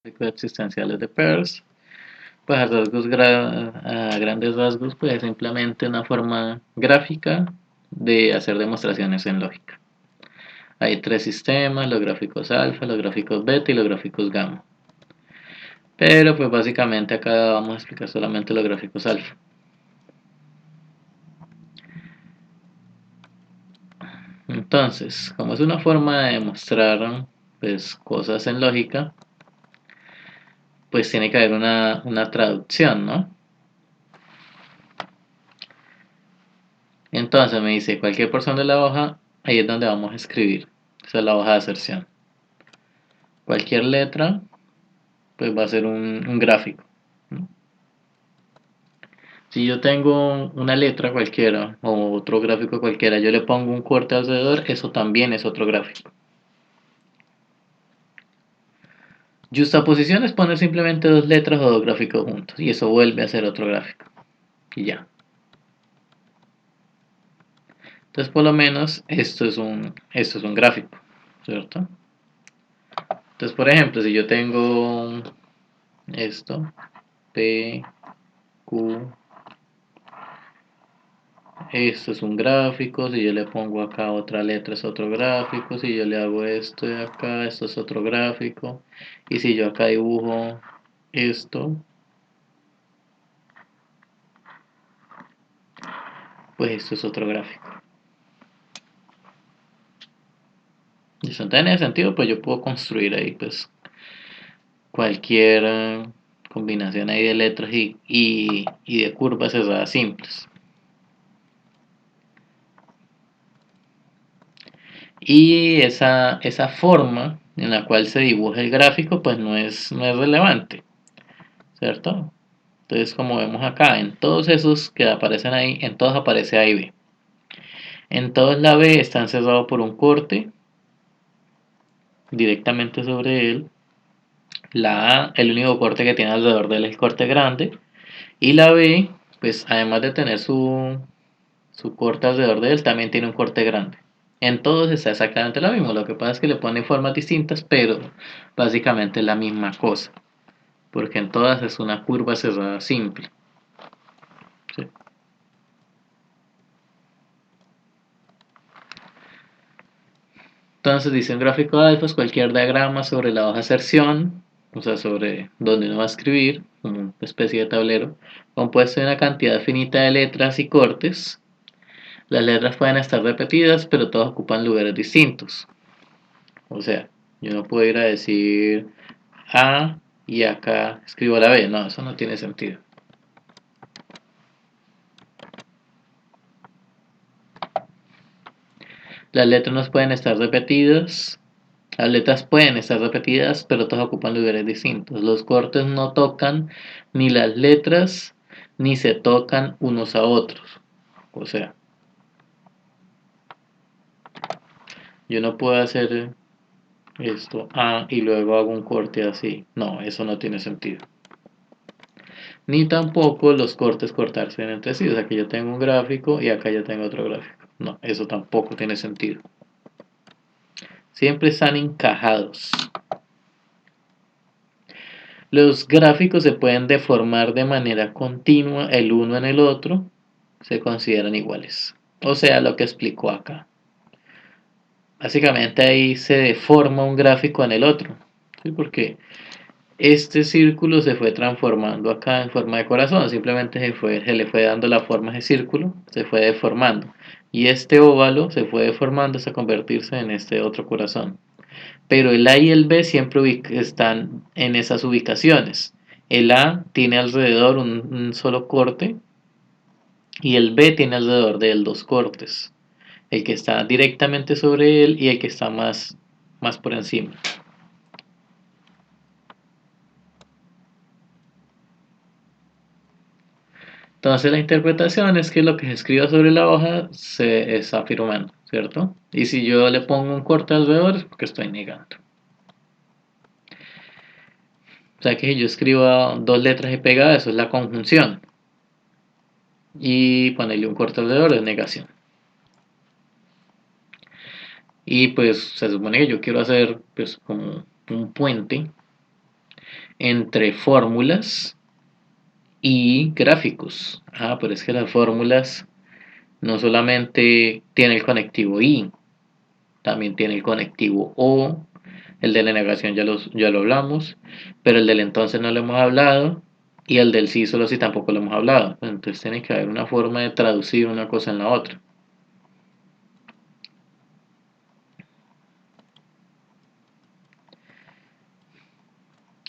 Existenciales de Peirce. Pues a grandes rasgos, pues es simplemente una forma gráfica de hacer demostraciones en lógica. Hay tres sistemas: los gráficos alfa, los gráficos beta y los gráficos gamma. Pero pues básicamente acá vamos a explicar solamente los gráficos alfa. Entonces, como es una forma de demostrar pues cosas en lógica, pues tiene que haber una traducción, ¿no? Entonces me dice cualquier porción de la hoja, ahí es donde vamos a escribir. Esa es la hoja de aserción. Cualquier letra, pues va a ser un gráfico, ¿no? Si yo tengo una letra cualquiera o otro gráfico cualquiera, yo le pongo un corte alrededor, eso también es otro gráfico. Justaposición es poner simplemente dos letras o dos gráficos juntos y eso vuelve a ser otro gráfico. Y ya. Entonces por lo menos esto es un gráfico, ¿cierto? Entonces por ejemplo, si yo tengo esto, P, Q, esto es un gráfico, si yo le pongo acá otra letra es otro gráfico, si yo le hago esto de acá, esto es otro gráfico, y si yo acá dibujo esto, pues esto es otro gráfico. Y eso en ese sentido, pues yo puedo construir ahí pues cualquier combinación ahí de letras y de curvas cerradas simples. Y esa forma en la cual se dibuja el gráfico pues no es relevante, ¿cierto? Entonces como vemos acá, en todos esos que aparecen ahí, en todos aparece A y B. En todos la B están cerrados por un corte directamente sobre él. La A, el único corte que tiene alrededor de él es el corte grande. Y la B, pues además de tener su corte alrededor de él, también tiene un corte grande. En todos está exactamente lo mismo, lo que pasa es que le ponen formas distintas, pero básicamente es la misma cosa, porque en todas es una curva cerrada simple. ¿Sí? Entonces dice un gráfico de alfa es cualquier diagrama sobre la hoja de aserción, o sea, sobre donde uno va a escribir, como una especie de tablero, compuesto de una cantidad finita de letras y cortes. Las letras pueden estar repetidas, pero todas ocupan lugares distintos. O sea, yo no puedo ir a decir A y acá escribo la B. No, eso no tiene sentido. Las letras no pueden estar repetidas. Las letras pueden estar repetidas, pero todas ocupan lugares distintos. Los cortes no tocan ni las letras ni se tocan unos a otros. O sea, yo no puedo hacer esto A y luego hago un corte así. No, eso no tiene sentido. Ni tampoco los cortes cortarse entre sí. O sea, que yo tengo un gráfico y acá yo tengo otro gráfico. No, eso tampoco tiene sentido. Siempre están encajados. Los gráficos se pueden deformar de manera continua el uno en el otro, se consideran iguales. O sea, lo que explicó acá. Básicamente ahí se deforma un gráfico en el otro, ¿sí? Porque este círculo se fue transformando acá en forma de corazón, simplemente se le fue dando la forma de círculo, se fue deformando. Y este óvalo se fue deformando hasta convertirse en este otro corazón. Pero el A y el B siempre están en esas ubicaciones. El A tiene alrededor un solo corte y el B tiene alrededor de él dos cortes. El que está directamente sobre él y el que está más por encima. Entonces la interpretación es que lo que se escriba sobre la hoja se está afirmando, ¿cierto? Y si yo le pongo un corte alrededor es porque estoy negando. O sea que si yo escribo dos letras y pegada, eso es la conjunción. Y ponerle un corte alrededor es negación. Y pues se supone que yo quiero hacer pues como un puente entre fórmulas y gráficos. Pero es que las fórmulas no solamente tiene el conectivo y, también tiene el conectivo o. El de la negación ya lo hablamos, pero el del entonces no lo hemos hablado y el del sí solo sí tampoco lo hemos hablado. Entonces tiene que haber una forma de traducir una cosa en la otra.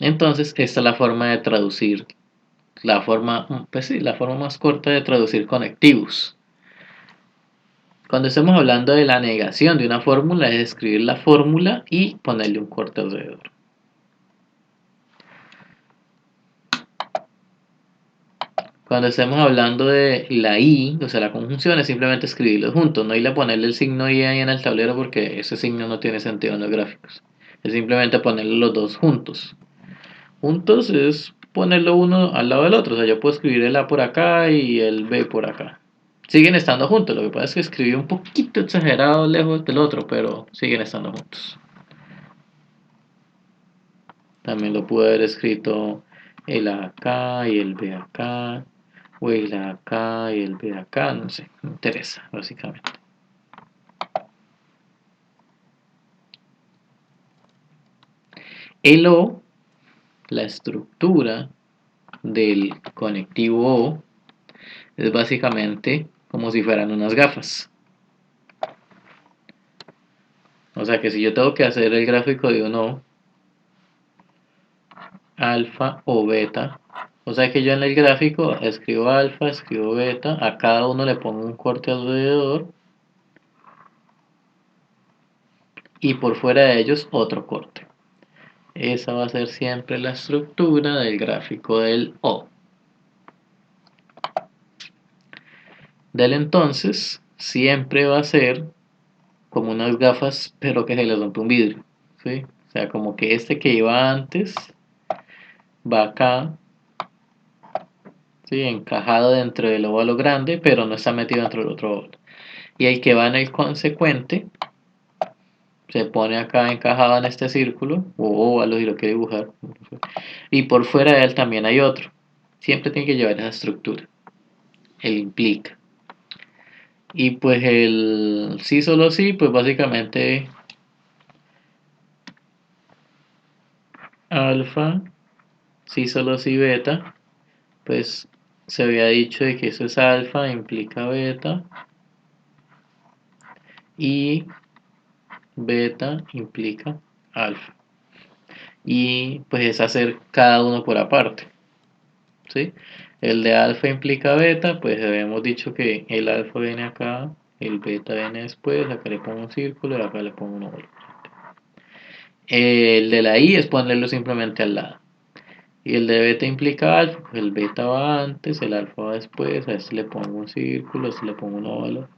Entonces esta es la forma de traducir, pues sí, la forma más corta de traducir conectivos. Cuando estemos hablando de la negación de una fórmula es escribir la fórmula y ponerle un corte alrededor. Cuando estemos hablando de la i, o sea, la conjunción, es simplemente escribirlos juntos, no ir a ponerle el signo i ahí en el tablero porque ese signo no tiene sentido en los gráficos. Es simplemente ponerle los dos juntos. Juntos es ponerlo uno al lado del otro, o sea, yo puedo escribir el a por acá y el b por acá. Siguen estando juntos, lo que pasa es que escribí un poquito exagerado lejos del otro, pero siguen estando juntos. También lo pude haber escrito el a acá y el b acá, o el a acá y el b acá, no sé, me interesa, básicamente. El o, la estructura del conectivo o, es básicamente como si fueran unas gafas. O sea que si yo tengo que hacer el gráfico de un o, alfa o beta, o sea que yo en el gráfico escribo alfa, escribo beta, a cada uno le pongo un corte alrededor y por fuera de ellos otro corte. Esa va a ser siempre la estructura del gráfico del O. Del entonces siempre va a ser como unas gafas, pero que se les rompe un vidrio. ¿Sí? O sea, como que este que iba antes va acá, ¿sí? Encajado dentro del óvalo grande, pero no está metido dentro del otro óvalo. Y el que va en el consecuente se pone acá encajado en este círculo, o óvalo si lo quiere dibujar. Y por fuera de él también hay otro. Siempre tiene que llevar esa estructura. El implica. Y pues el sí solo sí, pues básicamente alfa, sí solo sí beta, pues se había dicho de que eso es alfa, implica beta, y beta implica alfa. Y pues es hacer cada uno por aparte, ¿sí? El de alfa implica beta, pues habíamos dicho que el alfa viene acá, el beta viene después, acá le pongo un círculo y acá le pongo un óvalo. El de la i es ponerlo simplemente al lado. Y el de beta implica alfa, pues el beta va antes, el alfa va después, a este le pongo un círculo, a este le pongo un óvalo.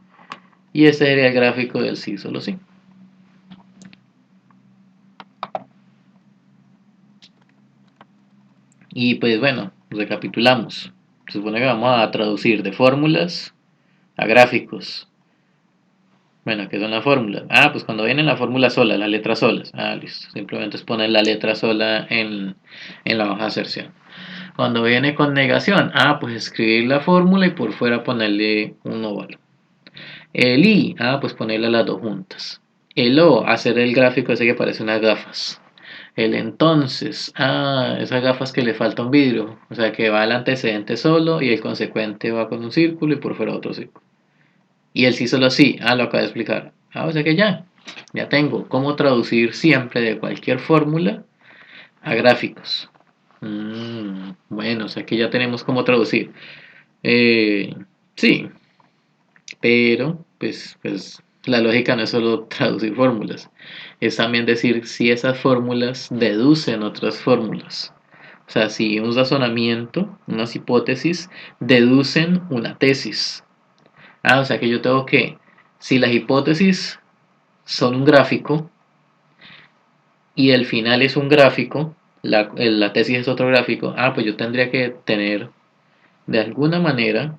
Y este sería el gráfico del sí solo sí. Y pues bueno, recapitulamos. Se supone que vamos a traducir de fórmulas a gráficos. Bueno, ¿qué son las fórmulas? Pues cuando viene la fórmula sola, las letras solas. Listo. Simplemente es poner la letra sola en la hoja de aserción. Cuando viene con negación, pues escribir la fórmula y por fuera ponerle un óvalo. El i, pues ponerle las dos juntas. El o, hacer el gráfico ese que parece unas gafas. El entonces, esas gafas que le falta un vidrio, o sea que va el antecedente solo y el consecuente va con un círculo y por fuera otro círculo. Y el sí solo sí, lo acabo de explicar. O sea que ya tengo cómo traducir siempre de cualquier fórmula a gráficos. Bueno, o sea que ya tenemos cómo traducir. Sí, pero pues la lógica no es solo traducir fórmulas, es también decir si esas fórmulas deducen otras fórmulas. O sea, si un razonamiento, unas hipótesis, deducen una tesis. O sea que yo tengo que, si las hipótesis son un gráfico y el final es un gráfico, la tesis es otro gráfico, pues yo tendría que tener de alguna manera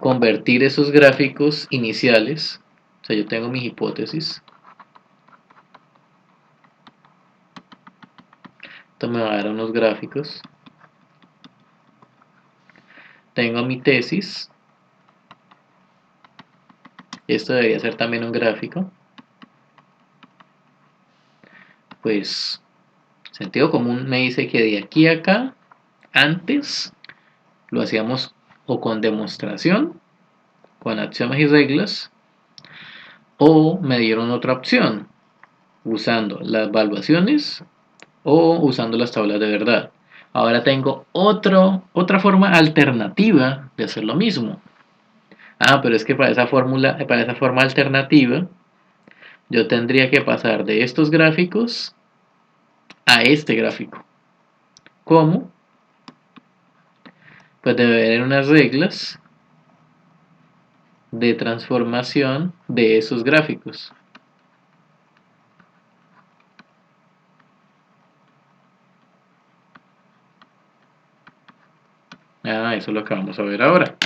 convertir esos gráficos iniciales, o sea, yo tengo mis hipótesis, Esto me va a dar unos gráficos. Tengo mi tesis. Esto debería ser también un gráfico. Pues sentido común me dice que de aquí a acá, antes lo hacíamos o con demostración, con axiomas y reglas, o me dieron otra opción, usando las evaluaciones o usando las tablas de verdad. Ahora tengo otra forma alternativa de hacer lo mismo. Ah, pero es que para esa fórmula, para esa forma alternativa, yo tendría que pasar de estos gráficos a este gráfico. ¿Cómo? Pues debe haber unas reglas de transformación de esos gráficos. Ah, eso es lo que vamos a ver ahora.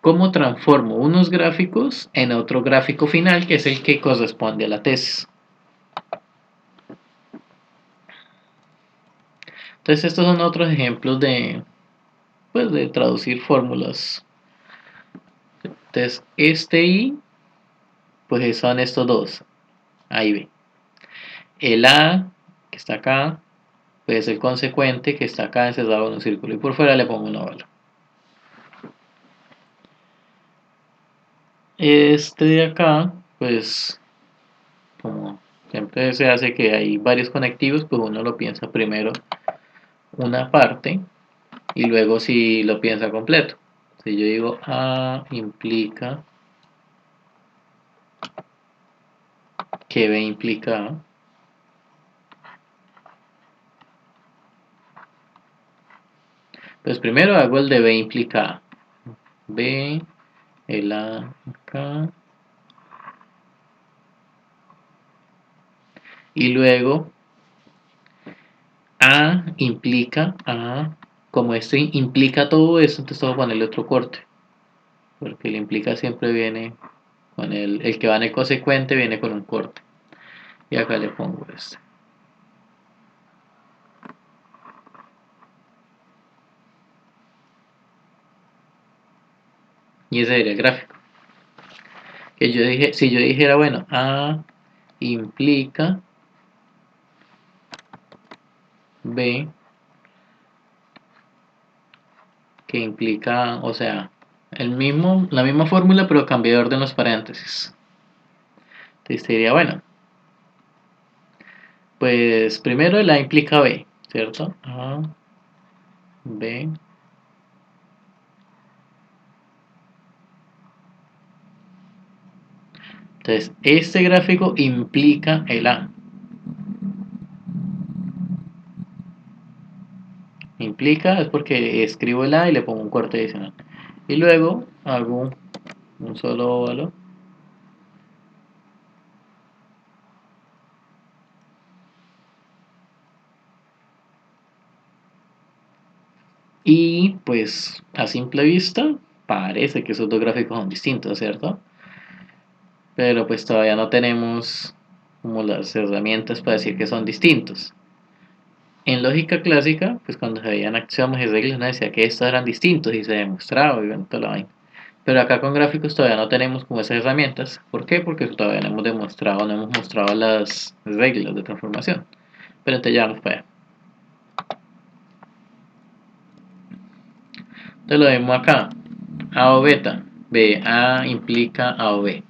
¿Cómo transformo unos gráficos en otro gráfico final, que es el que corresponde a la tesis? Entonces estos son otros ejemplos de, pues, de traducir fórmulas. Entonces este y, pues son estos dos, A y B. El A, que está acá, pues el consecuente, que está acá encerrado en un círculo, y por fuera le pongo una bala. Este de acá, pues como siempre se hace que hay varios conectivos, pues uno lo piensa primero una parte y luego si lo piensa completo. Si yo digo A implica que B implica A, pues primero hago el de B implica A. B, el A acá, y luego A implica A, como esto implica todo esto, entonces tengo que ponerle otro corte, porque el implica siempre viene con el que va en el consecuente viene con un corte. Y acá le pongo este. Y ese sería el gráfico. Que yo dije, si yo dijera, bueno, A implica B, que implica, o sea, la misma fórmula, pero cambié de orden en los paréntesis. Entonces diría, bueno, pues primero el A implica B, ¿cierto? A, B. Entonces, este gráfico implica el A. Implica es porque escribo el A y le pongo un corte adicional. Y luego hago un solo óvalo. Y pues a simple vista parece que esos dos gráficos son distintos, ¿cierto? Pero pues todavía no tenemos como las herramientas para decir que son distintos. En lógica clásica, pues cuando se veían axiomas y reglas, uno decía que estos eran distintos y se demostraba y bueno, toda la vaina. Pero acá con gráficos todavía no tenemos como esas herramientas. ¿Por qué? Porque todavía no hemos demostrado, no hemos mostrado las reglas de transformación. Pero entonces ya vamos para allá. Entonces lo vemos acá. A o beta. B, A implica A o B.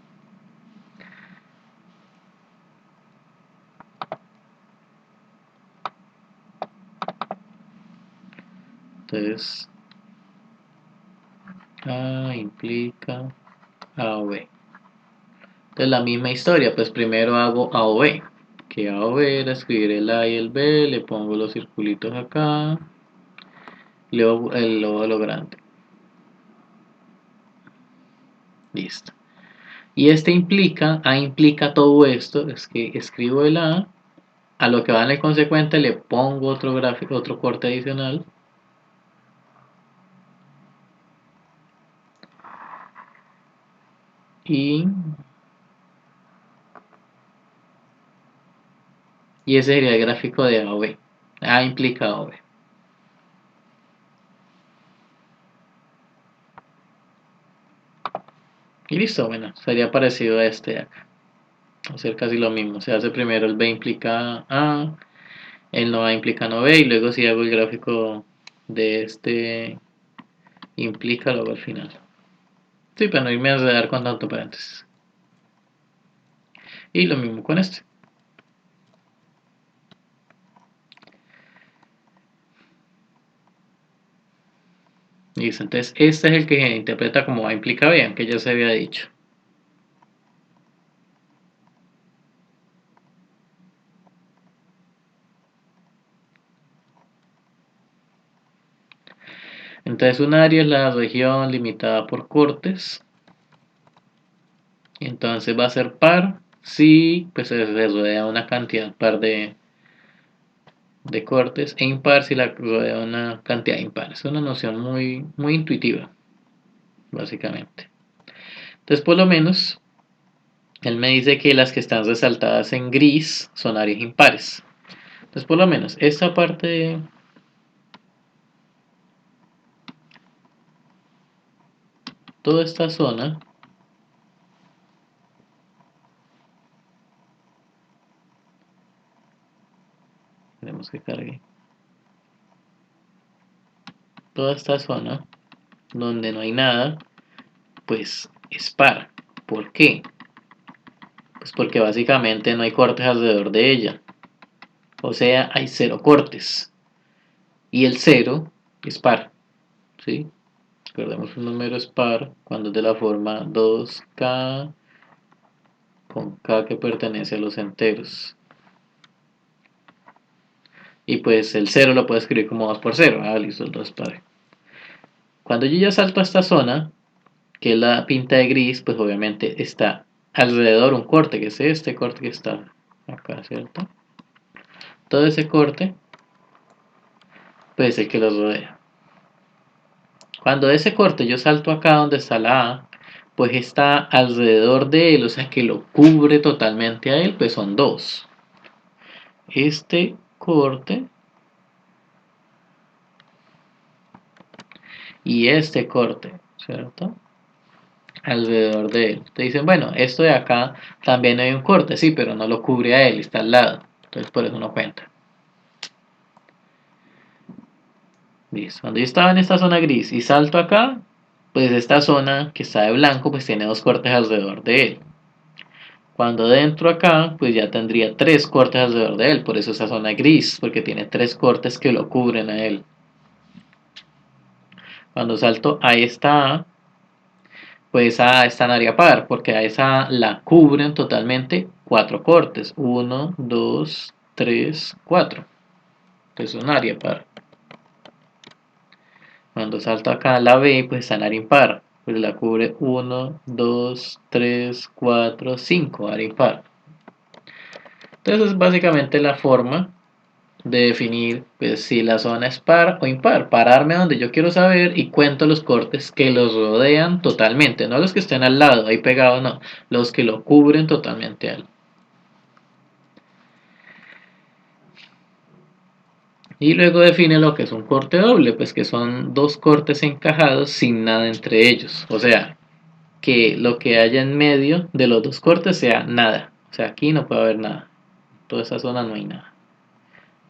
Entonces, A implica A o B. Entonces la misma historia, pues primero hago A o B. Que A o B era escribir el A y el B, le pongo los circulitos acá, luego el óvalo grande. Listo. Y este implica, A implica todo esto, es que escribo el a lo que va en el consecuente le pongo otro gráfico, otro corte adicional. Y, y ese sería el gráfico de A o B. A implica o b. Y listo, bueno, sería parecido a este de acá. Hacer casi lo mismo. Se hace primero el b implica a, el no a implica no b, y luego si hago el gráfico de este implica luego al final. Sí, para no irme a enredar con tanto paréntesis. Y lo mismo con este. Listo, entonces este es el que se interpreta como a implica b, aunque ya se había dicho. Entonces un área es la región limitada por cortes. Entonces va a ser par si pues se rodea una cantidad par de cortes, e impar si la rodea una cantidad impar. Es una noción muy intuitiva, básicamente. Entonces, por lo menos, él me dice que las que están resaltadas en gris son áreas impares. Entonces, por lo menos, esta parte, toda esta zona, tenemos que cargue, toda esta zona donde no hay nada, pues es par. ¿Por qué? Pues porque básicamente no hay cortes alrededor de ella. O sea, hay cero cortes. Y el cero es par. ¿Sí? Recordemos, un número es par cuando es de la forma 2k con k que pertenece a los enteros. Y pues el cero lo puedo escribir como 2 por 0. Ah, listo, el 2 es par. Cuando yo ya salto a esta zona, que es la pinta de gris, pues obviamente está alrededor un corte, que es este corte que está acá, ¿cierto? Todo ese corte, pues es el que lo rodea. Cuando de ese corte yo salto acá donde está la A, pues está alrededor de él, o sea que lo cubre totalmente a él, pues son dos. Este corte y este corte, ¿cierto? Alrededor de él. Te dicen, bueno, esto de acá también hay un corte, sí, pero no lo cubre a él, está al lado. Entonces por eso no cuenta. Listo. Cuando yo estaba en esta zona gris y salto acá, pues esta zona que está de blanco, pues tiene dos cortes alrededor de él. Cuando dentro acá, pues ya tendría tres cortes alrededor de él, por eso esa zona gris, porque tiene tres cortes que lo cubren a él. Cuando salto a esta A, pues A está en área par, porque a esa la cubren totalmente cuatro cortes. 1, 2, 3, 4. Entonces es un área par. Cuando salto acá a la B, pues está en área impar. Pues la cubre 1, 2, 3, 4, 5, área impar. Entonces es básicamente la forma de definir pues, si la zona es par o impar. Pararme donde yo quiero saber y cuento los cortes que los rodean totalmente. No los que estén al lado, ahí pegados, no. Los que lo cubren totalmente a él. Y luego define lo que es un corte doble, pues que son dos cortes encajados sin nada entre ellos. O sea, que lo que haya en medio de los dos cortes sea nada. O sea, aquí no puede haber nada. En toda esa zona no hay nada.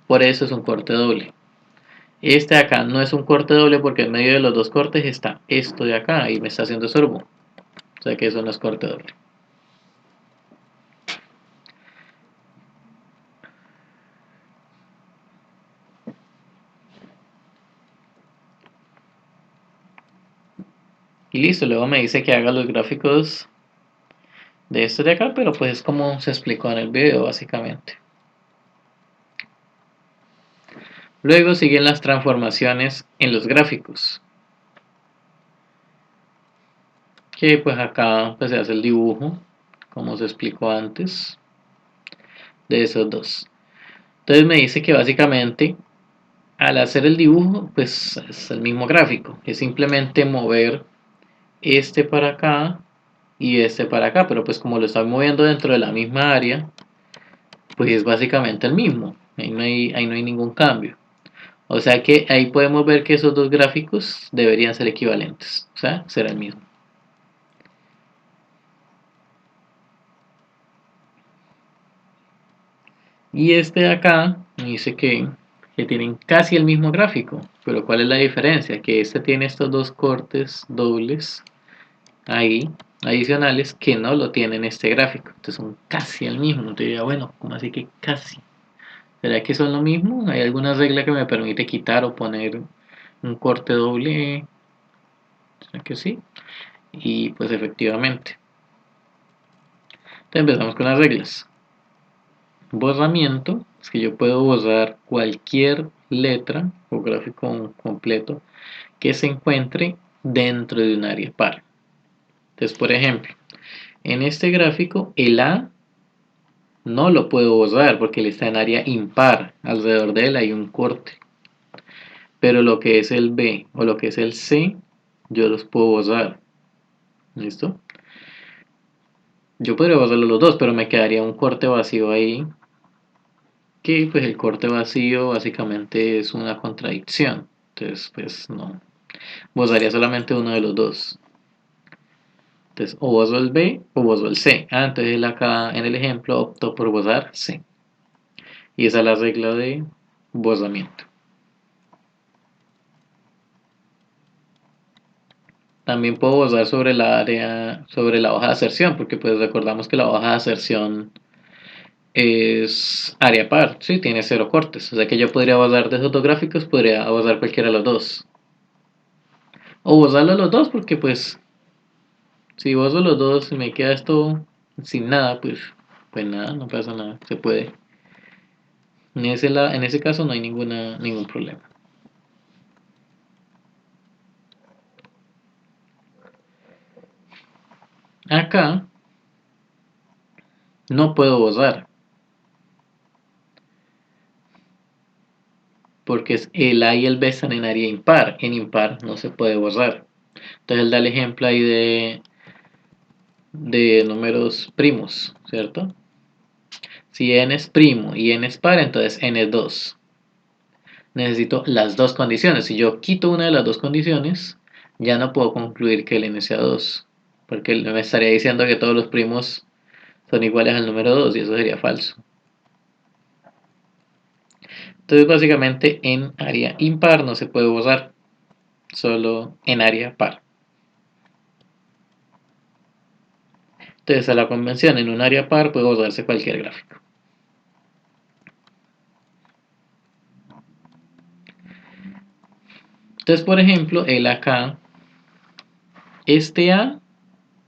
Por eso es un corte doble. Este de acá no es un corte doble porque en medio de los dos cortes está esto de acá y me está haciendo sorbo. O sea que eso no es corte doble. Y listo, luego me dice que haga los gráficos de esto de acá, pero pues es como se explicó en el video básicamente. Luego siguen las transformaciones en los gráficos. Que pues acá pues se hace el dibujo, como se explicó antes, de esos dos. Entonces me dice que básicamente al hacer el dibujo pues es el mismo gráfico, es simplemente mover este para acá y este para acá, pero pues como lo estoy moviendo dentro de la misma área, pues es básicamente el mismo. ahí no hay ningún cambio. O sea que ahí podemos ver que esos dos gráficos deberían ser equivalentes, o sea, será el mismo. Y este de acá me dice que tienen casi el mismo gráfico, pero ¿cuál es la diferencia? Que este tiene estos dos cortes dobles ahí, adicionales, que no lo tienen este gráfico. Entonces son casi el mismo. Entonces diría, bueno, ¿cómo así que casi? ¿Será que son lo mismo? ¿Hay alguna regla que me permite quitar o poner un corte doble? ¿Será que sí? Y pues efectivamente. Entonces empezamos con las reglas. Borramiento, es que yo puedo borrar cualquier letra o gráfico completo que se encuentre dentro de un área par. Entonces, por ejemplo, en este gráfico el A no lo puedo borrar porque él está en área impar. Alrededor de él hay un corte. Pero lo que es el B o lo que es el C, yo los puedo borrar. ¿Listo? Yo podría borrarlo los dos, pero me quedaría un corte vacío ahí. Que pues el corte vacío básicamente es una contradicción. Entonces, pues no. Borraría solamente uno de los dos. Entonces, o borro el B o borro el C. Entonces él acá en el ejemplo optó por borrar C. Y esa es la regla de borramiento. También puedo borrar sobre la área, sobre la hoja de aserción, porque pues recordamos que la hoja de aserción es área par, sí, tiene cero cortes. O sea que yo podría borrar de esos dos gráficos, podría borrar cualquiera de los dos. O borrarlo los dos, porque pues si borro los dos y me queda esto sin nada, pues nada, no pasa nada, se puede. En ese caso no hay ningún problema. Acá no puedo borrar, porque el A y el B están en área impar. En impar no se puede borrar. Entonces él da el ejemplo ahí de números primos, ¿cierto? Si n es primo y n es par, entonces n es 2. Necesito las dos condiciones. Si yo quito una de las dos condiciones, ya no puedo concluir que el n sea 2, porque él me estaría diciendo que todos los primos son iguales al número 2 y eso sería falso. Entonces básicamente en área impar no se puede borrar, solo en área par. Entonces a la convención en un área par puede borrarse cualquier gráfico. Entonces por ejemplo el acá, este A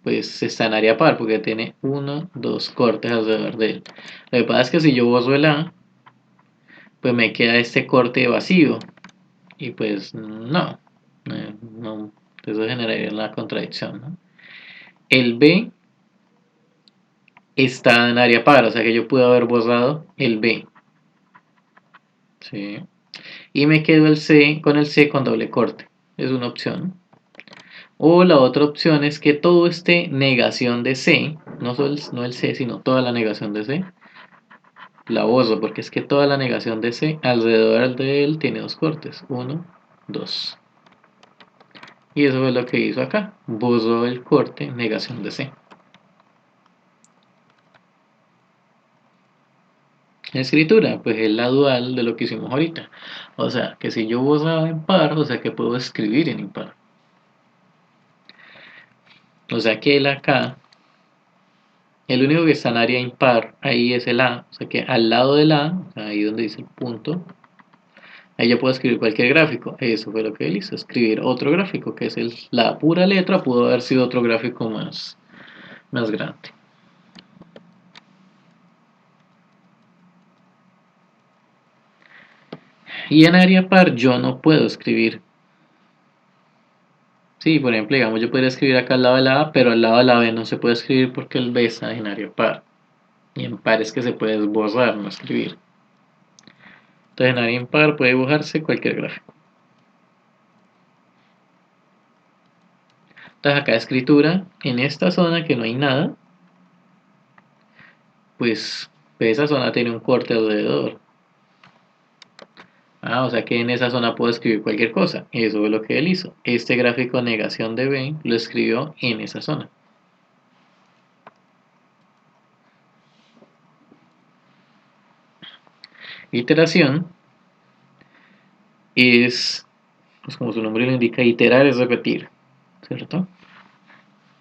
pues está en área par porque tiene uno, dos cortes alrededor de él. Lo que pasa es que si yo borro el A, pues me queda este corte vacío y pues no, eso generaría una contradicción, ¿no? El B está en área par, o sea que yo pude haber borrado el B, ¿sí? Y me quedo el C con doble corte, es una opción. O la otra opción es que todo esté negación de C, no el C, sino toda la negación de C, la borro porque es que toda la negación de C alrededor de él tiene dos cortes, uno, dos. Y eso es lo que hizo acá, borró el corte negación de C. Escritura, pues es la dual de lo que hicimos ahorita. O sea, que si yo borraba en par, o sea que puedo escribir en impar. O sea que el acá, el único que está en área impar, ahí es el A. O sea que al lado del A, ahí donde dice el punto, ahí yo puedo escribir cualquier gráfico. Eso fue lo que él hizo, escribir otro gráfico, que es la pura letra, pudo haber sido otro gráfico más grande. Y en área par yo no puedo escribir. Sí, por ejemplo, digamos, yo podría escribir acá al lado de la A, pero al lado de la B no se puede escribir porque el B está en área par. Y en par es que se puede borrar, no escribir. Entonces en área impar puede dibujarse cualquier gráfico. Entonces acá escritura, en esta zona que no hay nada, pues esa zona tiene un corte alrededor. O sea que en esa zona puedo escribir cualquier cosa. Eso es lo que él hizo. Este gráfico negación de B lo escribió en esa zona. Iteración es, pues como su nombre lo indica, iterar es repetir, ¿cierto?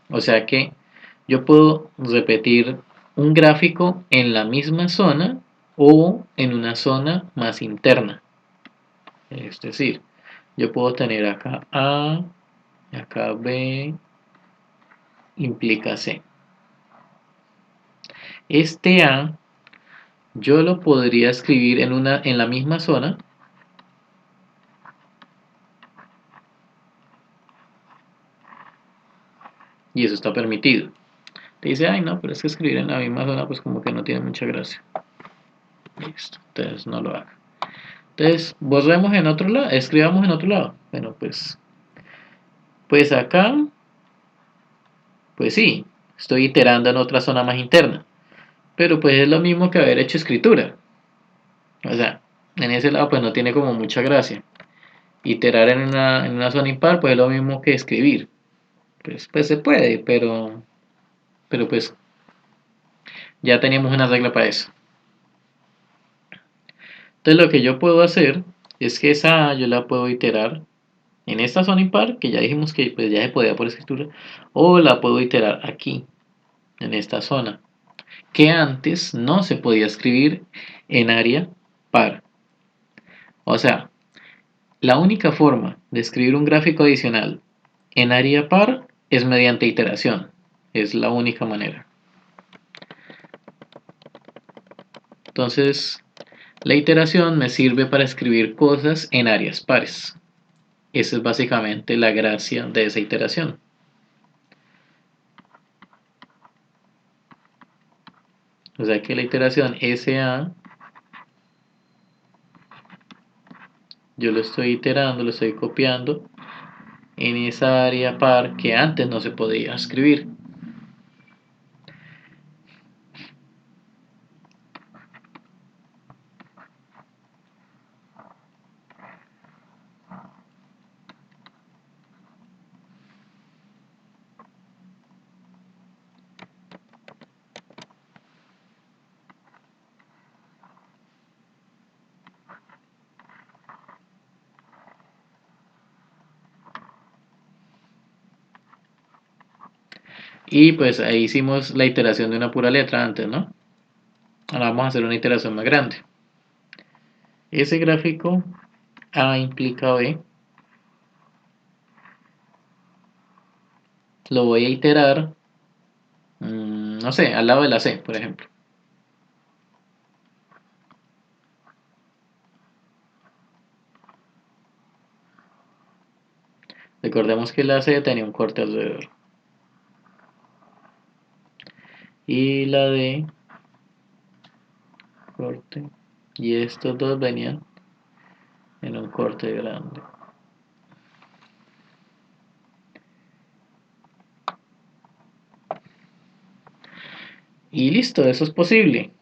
O sea que yo puedo repetir un gráfico en la misma zona o en una zona más interna. Es decir, yo puedo tener acá A, acá B, implica C. Este A yo lo podría escribir en la misma zona y eso está permitido. Te dice, ay no, pero es que escribir en la misma zona pues como que no tiene mucha gracia. Listo, entonces no lo haga. Entonces, borremos en otro lado, escribamos en otro lado. Bueno, pues acá, pues sí, estoy iterando en otra zona más interna. Pero pues es lo mismo que haber hecho escritura. O sea, en ese lado pues no tiene como mucha gracia. Iterar en una zona impar pues es lo mismo que escribir. Pues se puede, pero pues ya teníamos una regla para eso. Entonces lo que yo puedo hacer es que esa A yo la puedo iterar en esta zona impar, que ya dijimos que pues ya se podía por escritura, o la puedo iterar aquí, en esta zona, que antes no se podía escribir en área par. O sea, la única forma de escribir un gráfico adicional en área par es mediante iteración. Es la única manera. Entonces, la iteración me sirve para escribir cosas en áreas pares. Esa es básicamente la gracia de esa iteración. O sea que la iteración SA, yo lo estoy iterando, lo estoy copiando en esa área par que antes no se podía escribir. Y pues ahí hicimos la iteración de una pura letra antes, ¿no? Ahora vamos a hacer una iteración más grande. Ese gráfico A implica B, lo voy a iterar, no sé, al lado de la C, por ejemplo. Recordemos que la C tenía un corte alrededor. Y la D, corte. Y estos dos venían en un corte grande. Y listo, eso es posible.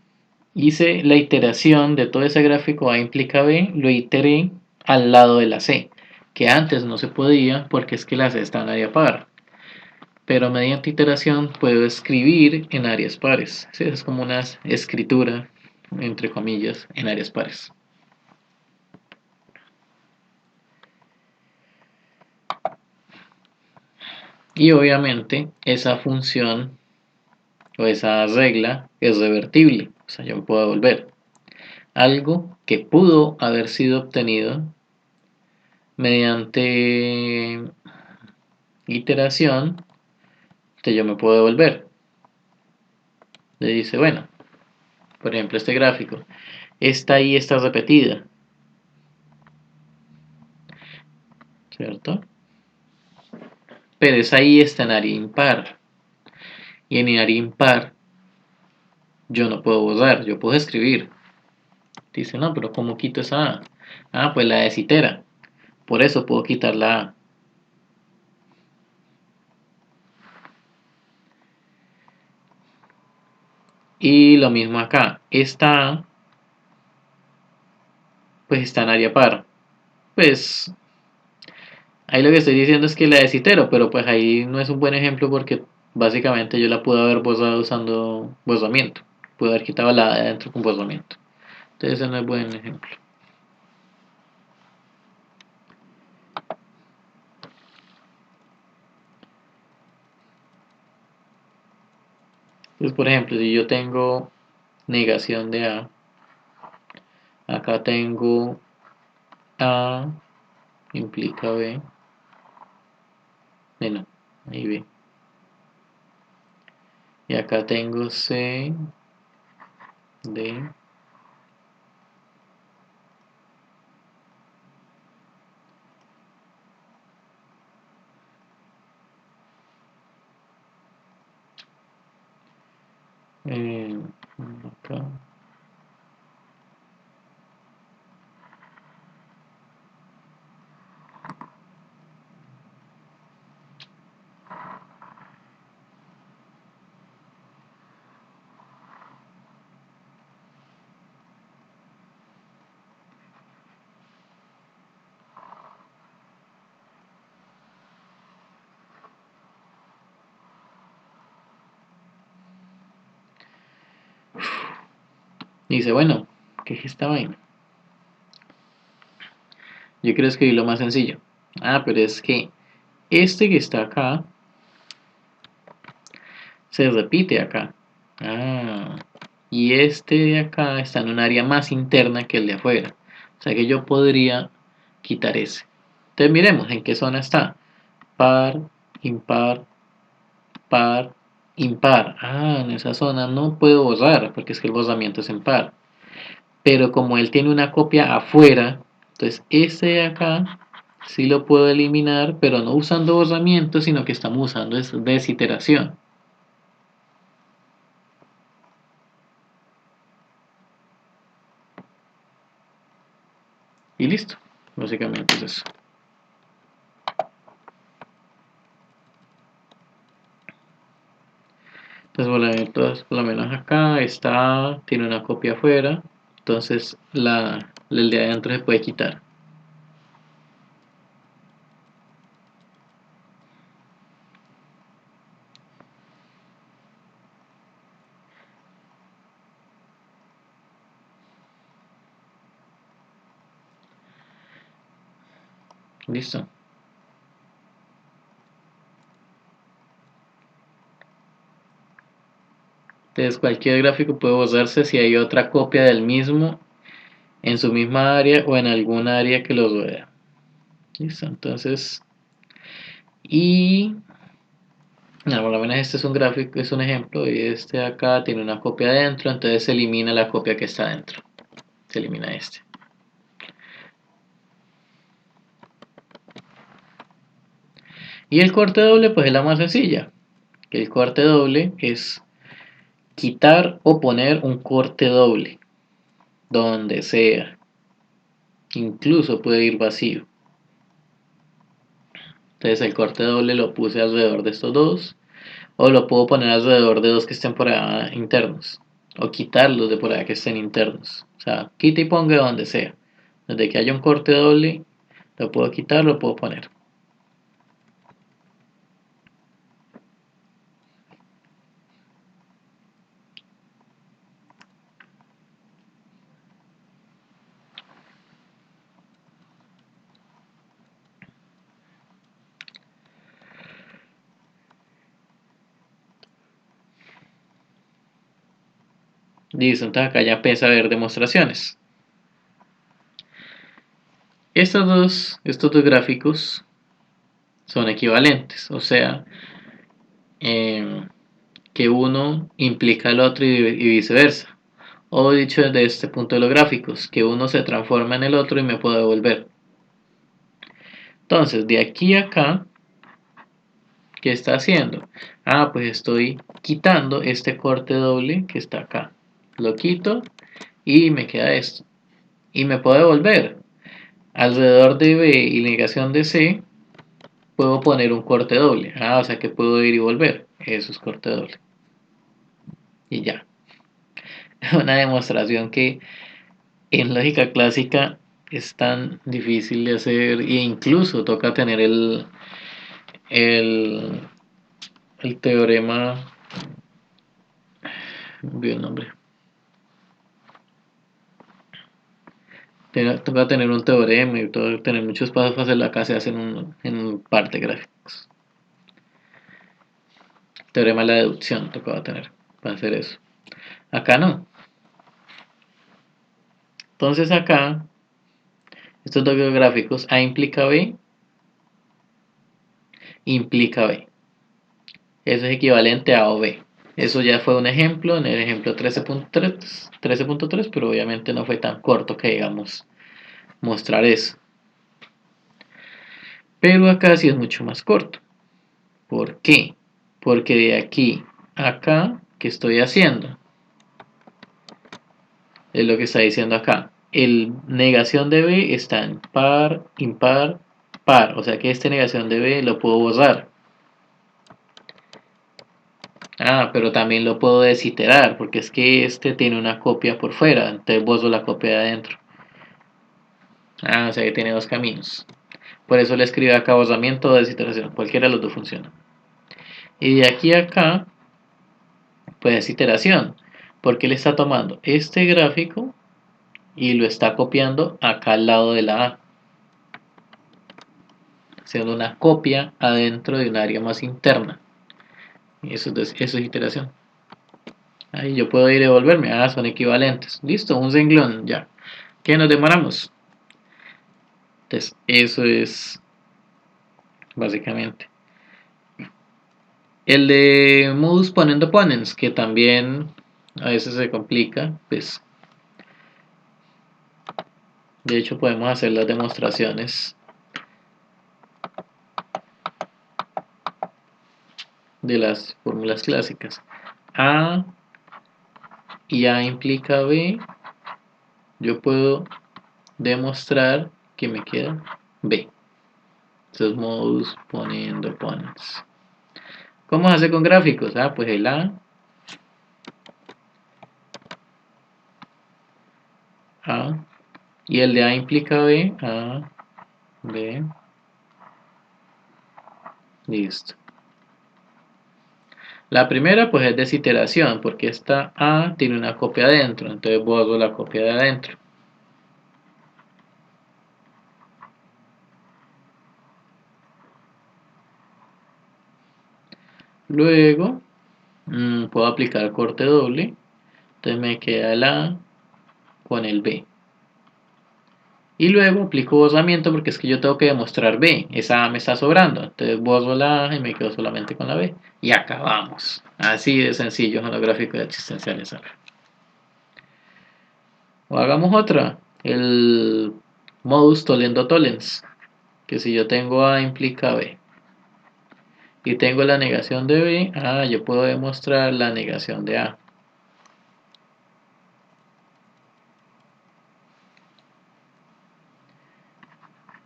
Hice la iteración de todo ese gráfico A implica B, lo iteré al lado de la C, que antes no se podía porque es que la C está en área par. Pero mediante iteración puedo escribir en áreas pares. Sí, es como una escritura, entre comillas, en áreas pares. Y obviamente esa función o esa regla es revertible, o sea, yo me puedo devolver. Algo que pudo haber sido obtenido mediante iteración, que yo me puedo devolver. Le dice, bueno, por ejemplo, este gráfico, esta y está repetida, ¿cierto? Pero esa y está en área impar. Y en área impar yo no puedo borrar, yo puedo escribir. Dice, no, pero ¿cómo quito esa A? Pues la desitera. Por eso puedo quitar la A. Y lo mismo acá. Esta A pues está en área par. Pues ahí lo que estoy diciendo es que la desitero, pero pues ahí no es un buen ejemplo porque básicamente yo la pude haber borrado usando borramiento. Pude haber quitado la de adentro con borramiento. Entonces ese no es buen ejemplo. Entonces, por ejemplo, si yo tengo negación de A, acá tengo A implica B, no, ahí B. Y acá tengo C, D, eh, acá. Y dice, bueno, ¿qué es esta vaina? Yo quiero escribir lo más sencillo. Ah, pero es que este que está acá se repite acá. Ah, y este de acá está en un área más interna que el de afuera. O sea que yo podría quitar ese. Entonces miremos en qué zona está. Par, impar, par, impar. Ah, en esa zona no puedo borrar porque es que el borramiento es en par. Pero como él tiene una copia afuera, entonces este de acá sí lo puedo eliminar, pero no usando borramiento, sino que estamos usando desiteración. Y listo. Básicamente es eso. Entonces, por lo menos acá está, tiene una copia afuera, entonces el de adentro se puede quitar. Listo. Entonces cualquier gráfico puede borrarse si hay otra copia del mismo en su misma área o en algún área que lo rodea. Listo, entonces, y no, por lo menos este es un gráfico, es un ejemplo, y este de acá tiene una copia adentro, entonces se elimina la copia que está adentro. Se elimina este. Y el corte doble, pues es la más sencilla. El corte doble es quitar o poner un corte doble, donde sea. Incluso puede ir vacío. Entonces el corte doble lo puse alrededor de estos dos, o lo puedo poner alrededor de dos que estén por allá internos, o quitarlos de por allá que estén internos. O sea, quita y ponga donde sea. Desde que haya un corte doble, lo puedo quitar, lo puedo poner. Listo, entonces acá ya empieza a ver demostraciones. Estos dos gráficos son equivalentes, o sea, eh, que uno implica al otro y viceversa. O dicho desde este punto de los gráficos, que uno se transforma en el otro y me puede devolver. Entonces, de aquí a acá, ¿qué está haciendo? Ah, pues estoy quitando este corte doble que está acá. Lo quito y me queda esto. Y me puedo devolver. Alrededor de B y negación de C, puedo poner un corte doble. Ah, o sea que puedo ir y volver. Eso es corte doble. Y ya. Una demostración que en lógica clásica es tan difícil de hacer e incluso toca tener el, el teorema, me olvidé el nombre, toca tener un teorema y todo, tener muchos pasos para hacerlo. Acá se hacen en un par de gráficos. Teorema de la deducción tocaba tener para hacer eso. Acá no. Entonces acá, estos dos gráficos, A implica B, implica B. Eso es equivalente a A o B. Eso ya fue un ejemplo, en el ejemplo 13.3, pero obviamente no fue tan corto que digamos mostrar eso. Pero acá sí es mucho más corto. ¿Por qué? Porque de aquí a acá, ¿qué estoy haciendo? Es lo que está diciendo acá. El negación de B está en par, impar, par. O sea que este negación de B lo puedo borrar. Ah, pero también lo puedo desiterar, porque es que este tiene una copia por fuera, entonces borro la copia de adentro. Ah, o sea que tiene dos caminos. Por eso le escribo acá borramiento o desiteración, cualquiera de los dos funciona. Y de aquí a acá, pues es iteración, porque él está tomando este gráfico y lo está copiando acá al lado de la A, haciendo una copia adentro de un área más interna. Y eso es iteración. Ahí yo puedo ir y devolverme. Ah, son equivalentes. Listo, un renglón, ya. ¿Qué nos demoramos? Entonces, eso es básicamente. El de modus ponens opponents, que también a veces se complica, pues de hecho podemos hacer las demostraciones de las fórmulas clásicas. A y A implica B, yo puedo demostrar que me queda B. Entonces modus poniendo opponents. ¿Cómo se hace con gráficos? Ah, pues el A, y el de A implica B, A, B, listo. La primera pues es desiteración, porque esta A tiene una copia adentro, entonces borro la copia de adentro. Luego puedo aplicar corte doble, entonces me queda el A con el B. Y luego aplico borramiento porque es que yo tengo que demostrar B, esa A me está sobrando, entonces borro la A y me quedo solamente con la B. Y acabamos. Así de sencillo son los gráficos existenciales. O hagamos otra, el modus tollendo tollens, que si yo tengo A implica B y tengo la negación de B, yo puedo demostrar la negación de A.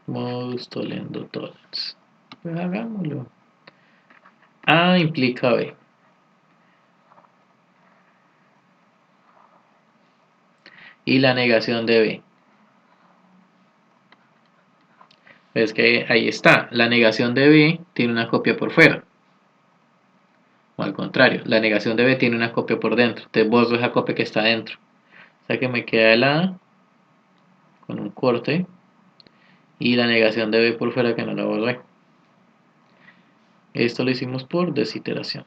Modus tollendo tollens. Pues hagámoslo. A implica B. Y la negación de B. Es que ahí está. La negación de B tiene una copia por fuera. O al contrario, la negación de B tiene una copia por dentro. Entonces borro esa copia que está dentro. O sea que me queda el A con un corte. Y la negación de B por fuera que no la borré. Esto lo hicimos por desiteración.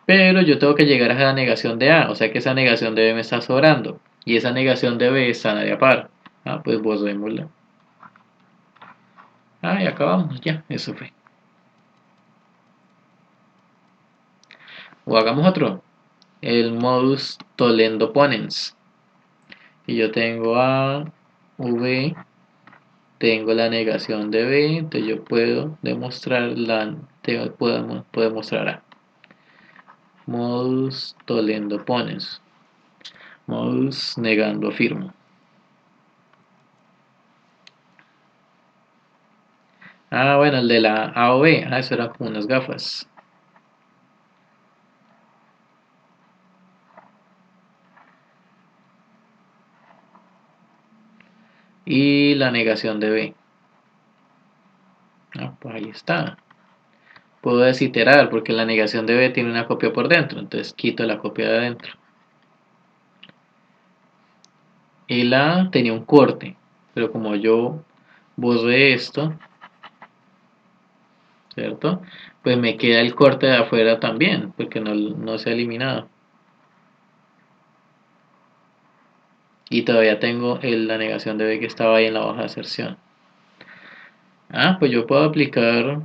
Pero yo tengo que llegar a esa negación de A, o sea que esa negación de B me está sobrando. Y esa negación de B está en área par. Pues borrémosla. Y acabamos, ya, eso fue. O hagamos otro, el modus tollendo ponens. Y yo tengo A, V, tengo la negación de B, entonces yo puedo demostrar puedo demostrar A. Modus tollendo ponens. Modus negando afirmo. Bueno, el de la A o B. Eso eran como unas gafas. y la negación de B. Pues ahí está. Puedo desiterar porque la negación de B tiene una copia por dentro, entonces quito la copia de adentro. Y la A tenía un corte, pero como yo borré esto, ¿cierto? Pues me queda el corte de afuera también, porque no se ha eliminado. Y todavía tengo la negación de B que estaba ahí en la hoja de aserción. Pues yo puedo aplicar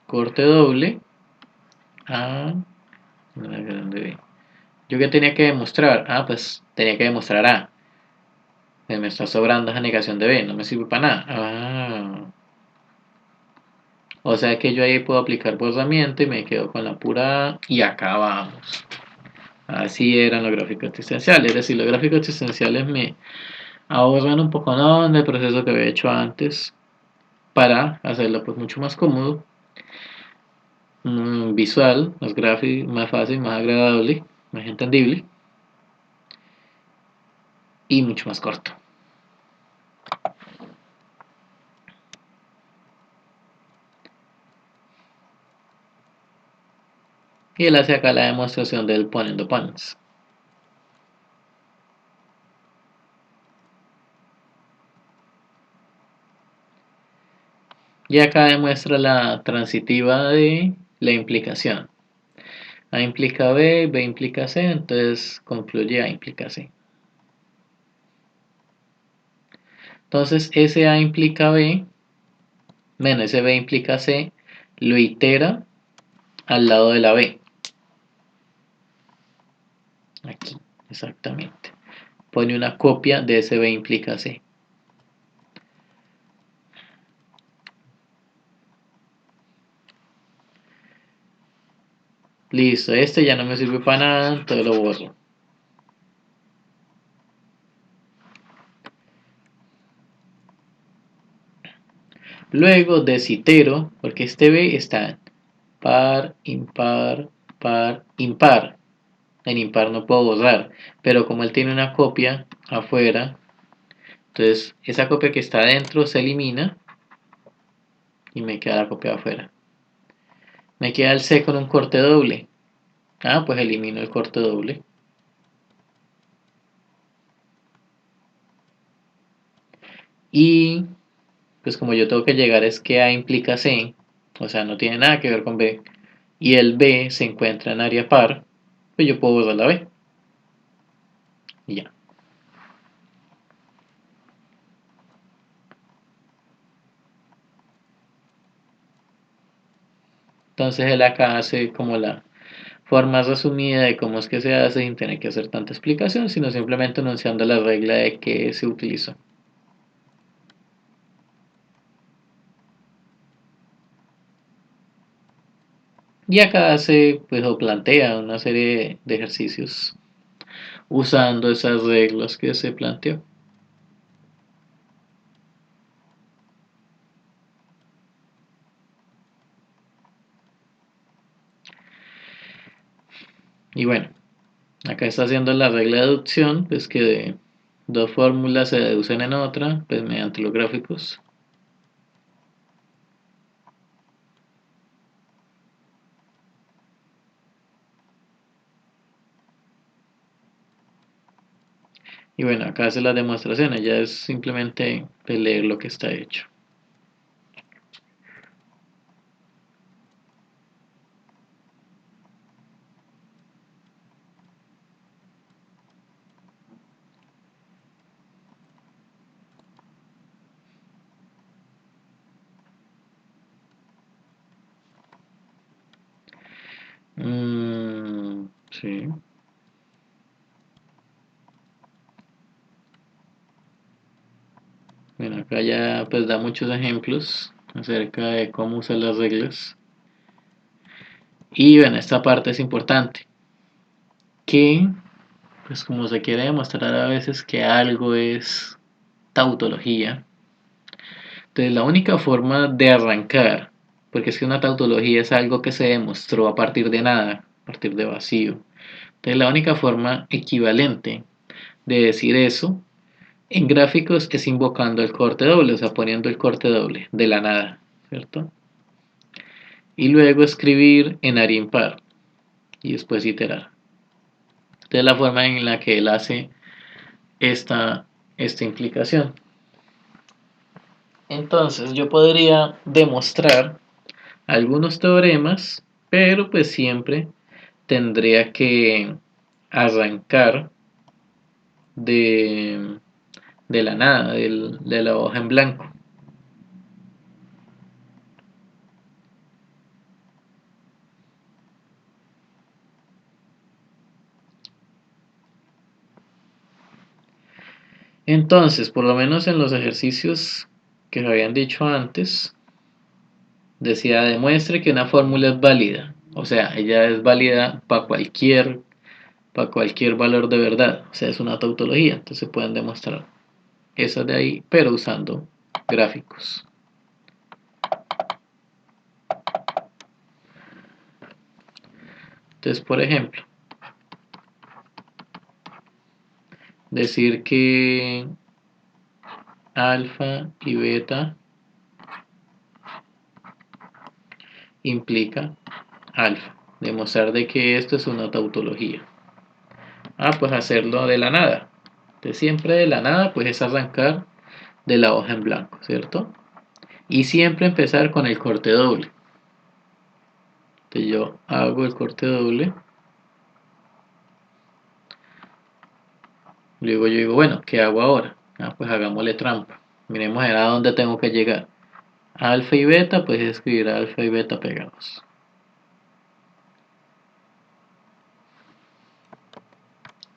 corte doble a la negación de B. ¿Yo qué tenía que demostrar? Pues tenía que demostrar A. Me está sobrando esa negación de B, no me sirve para nada. O sea que yo ahí puedo aplicar borramiento y me quedo con la pura A y acá vamos. Así eran los gráficos existenciales. Es decir, los gráficos existenciales me ahorran un poco, ¿no?, del proceso que había hecho antes para hacerlo pues mucho más cómodo, visual, más gráfico, más fácil, más agradable, más entendible y mucho más corto. Y él hace acá la demostración del poniendo panes. Y acá demuestra la transitiva de la implicación. A implica B, B implica C, entonces concluye A implica C. Entonces ese A implica B, menos ese B implica C, lo itera al lado de la B. Aquí, exactamente. Pone una copia de ese B implica C. Listo, este ya no me sirve para nada, entonces lo borro. Luego desitero, porque este B está par, impar, par, impar. En impar no puedo borrar, pero como él tiene una copia afuera, entonces esa copia que está adentro se elimina y me queda la copia afuera. Me queda el C con un corte doble. Pues elimino el corte doble. Y pues como yo tengo que llegar es que A implica C, o sea, no tiene nada que ver con B, y el B se encuentra en área par, pues yo puedo borrar la B. Y ya. Entonces él acá hace como la forma resumida de cómo es que se hace sin tener que hacer tanta explicación, sino simplemente enunciando la regla de que se utilizó. Y acá hace, pues, o plantea una serie de ejercicios usando esas reglas que se planteó. Y bueno, acá está haciendo la regla de deducción, pues que de dos fórmulas se deducen en otra, pues mediante los gráficos. Y bueno, acá hace las demostraciones, ya es simplemente de leer lo que está hecho. Sí. Bueno, acá ya pues da muchos ejemplos acerca de cómo usar las reglas. Y bueno, esta parte es importante, que pues como se quiere demostrar a veces que algo es tautología, entonces la única forma de arrancar, porque es que una tautología es algo que se demostró a partir de nada, a partir de vacío. Entonces la única forma equivalente de decir eso En gráficos es invocando el corte doble, o sea, poniendo el corte doble de la nada, ¿cierto? Y luego escribir en área impar y después iterar. Esta es la forma en la que él hace esta implicación. Entonces yo podría demostrar algunos teoremas, pero pues siempre tendría que arrancar de, de la nada, de la hoja en blanco. Entonces, por lo menos en los ejercicios que se habían dicho antes, decía demuestre que una fórmula es válida. O sea, ella es válida para cualquier valor de verdad. O sea, es una tautología. Entonces pueden demostrar esa de ahí, pero usando gráficos. Entonces, por ejemplo, decir que alfa y beta implica alfa. Demostrar de que esto es una tautología. Pues hacerlo de la nada. Entonces, siempre de la nada, pues es arrancar de la hoja en blanco, ¿cierto? Y siempre empezar con el corte doble. Entonces yo hago el corte doble. Luego yo digo, bueno, ¿qué hago ahora? Pues hagámosle trampa. Miremos a dónde tengo que llegar. Alfa y beta, pues escribir alfa y beta pegados.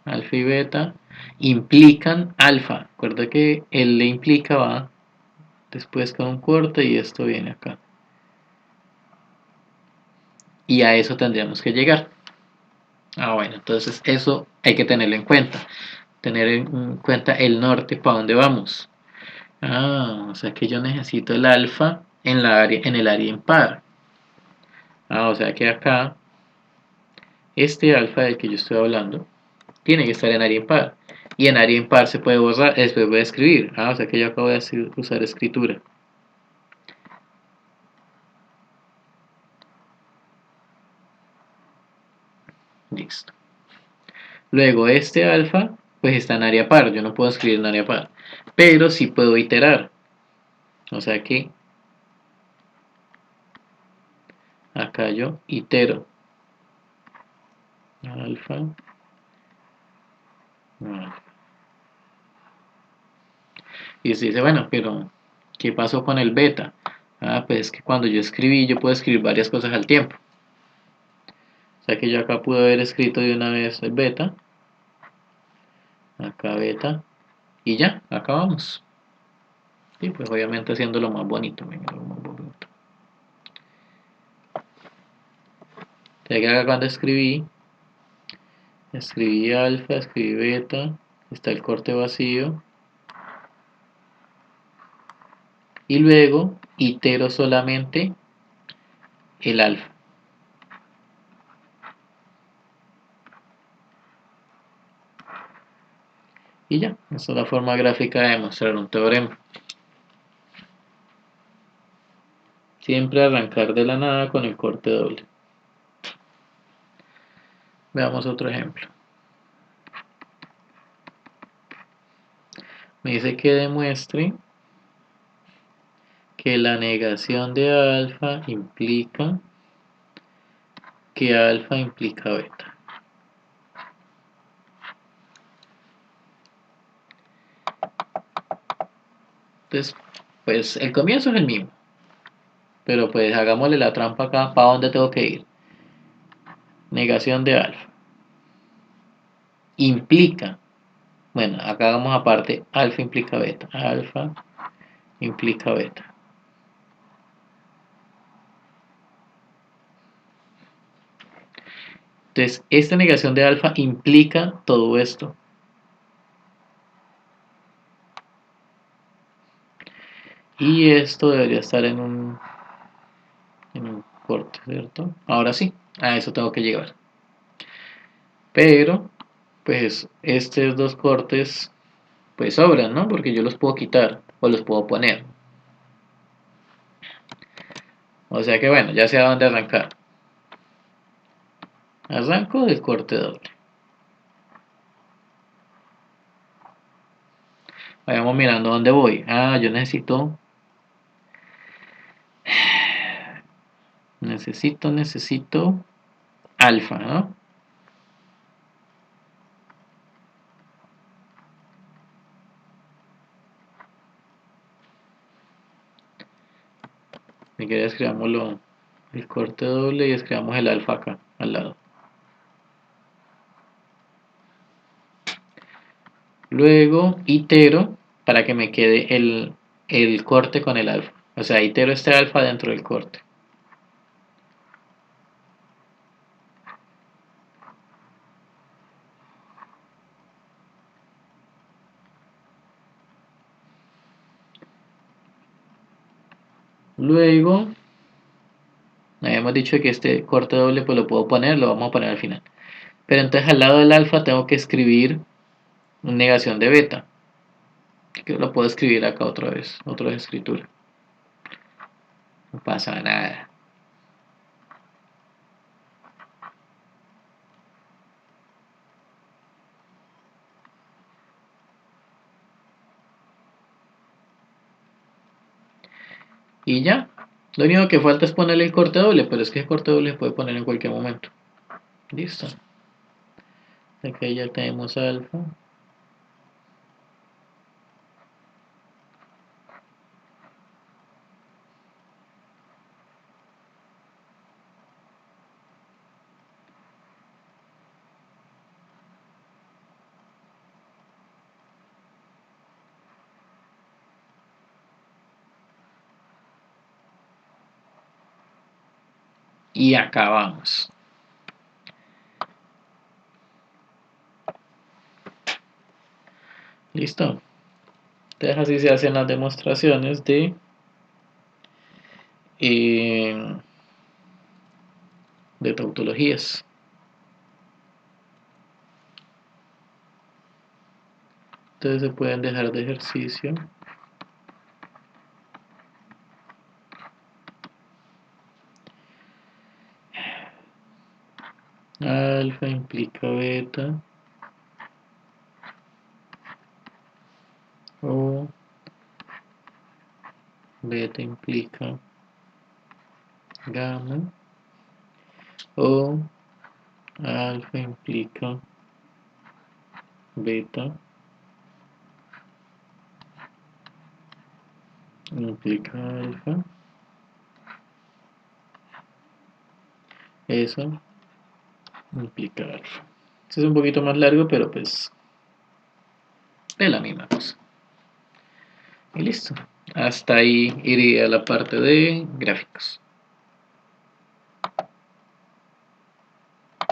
Alfa y beta implican alfa. Recuerda que el le implica va después con un corte y esto viene acá. Y a eso tendríamos que llegar. Bueno, entonces eso hay que tenerlo en cuenta. Tener en cuenta el norte para dónde vamos. O sea que yo necesito el alfa en el área impar. O sea que acá este alfa del que yo estoy hablando tiene que estar en área impar. Y en área impar se puede borrar, después voy a escribir. O sea que yo acabo de usar escritura. Listo. Luego este alfa pues está en área par. Yo no puedo escribir en área par. Pero sí puedo iterar. O sea que acá yo itero. Alfa. Y se dice, bueno, pero ¿qué pasó con el beta? Pues es que cuando yo escribí, yo puedo escribir varias cosas al tiempo. O sea que yo acá pude haber escrito de una vez el beta, acá beta, y ya, acabamos. Y pues obviamente haciéndolo más bonito, lo más bonito. Ya que acá cuando escribí alfa, escribí beta, está el corte vacío, y luego itero solamente el alfa. Y ya, esa es la forma gráfica de demostrar un teorema. Siempre arrancar de la nada con el corte doble. Veamos otro ejemplo. Me dice que demuestre que la negación de alfa implica que alfa implica beta. Entonces, pues el comienzo es el mismo. Pero pues hagámosle la trampa acá. ¿Para dónde tengo que ir? Negación de alfa. Implica. Bueno, acá hagamos aparte. Alfa implica beta. Alfa implica beta. Entonces, esta negación de alfa implica todo esto. Y esto debería estar en un corte, ¿cierto? Ahora sí, a eso tengo que llegar. Pero, pues, estos dos cortes pues sobran, ¿no? Porque yo los puedo quitar o los puedo poner. O sea que bueno, ya sé a dónde arrancar. Arranco del corte doble. Vayamos mirando dónde voy. Ah, yo necesito alfa, ¿no? Si quieres escribámoslo el corte doble y escribamos el alfa acá, al lado. Luego itero para que me quede el corte con el alfa. O sea, itero este alfa dentro del corte. Luego, habíamos dicho que este corte doble pues lo puedo poner, lo vamos a poner al final. Pero entonces al lado del alfa tengo que escribir una negación de beta. Que lo puedo escribir acá otra vez, otra escritura. No pasa nada. Y ya. Lo único que falta es ponerle el corte doble, pero es que el corte doble se puede poner en cualquier momento. Listo. Aquí ya tenemos alfa. Y acabamos. Listo. Entonces así se hacen las demostraciones eh, de tautologías. Entonces se pueden dejar de ejercicio. Alfa implica beta. O beta implica gamma. O alfa implica beta. Implica alfa. Eso implica alfa. Este es un poquito más largo, pero pues es la misma cosa. Y listo. Hasta ahí iría la parte de gráficos.